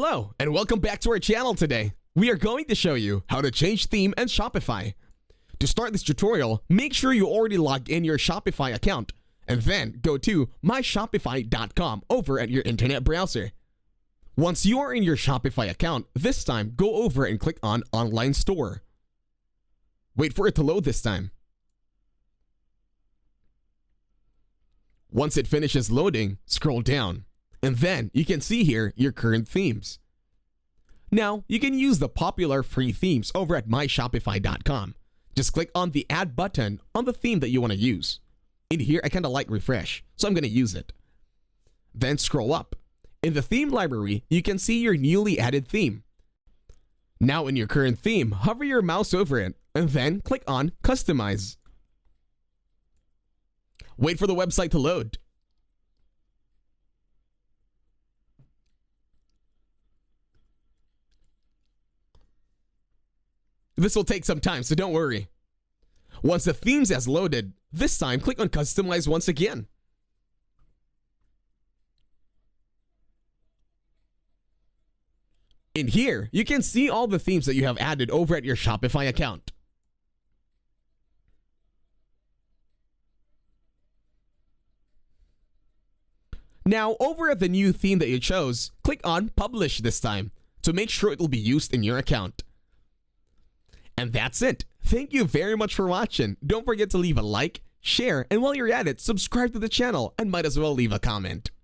Hello, and welcome back to our channel today. We are going to show you how to change theme in Shopify. To start this tutorial, make sure you already logged in your Shopify account, and then go to myshopify.com over at your internet browser. Once you are in your Shopify account, this time go over and click on Online Store. Wait for it to load this time. Once it finishes loading, scroll down, and then you can see here your current themes. Now, you can use the popular free themes over at myshopify.com. Just click on the Add button on the theme that you want to use. In here, I kind of like Refresh, so I'm going to use it. Then scroll up. In the theme library, you can see your newly added theme. Now in your current theme, hover your mouse over it, and then click on Customize. Wait for the website to load. This will take some time, so don't worry. Once the themes has loaded, this time click on Customize once again. In here, you can see all the themes that you have added over at your Shopify account. Now, over at the new theme that you chose, click on Publish this time to make sure it will be used in your account. And that's it. Thank you very much for watching. Don't forget to leave a like, share, and while you're at it, subscribe to the channel and might as well leave a comment.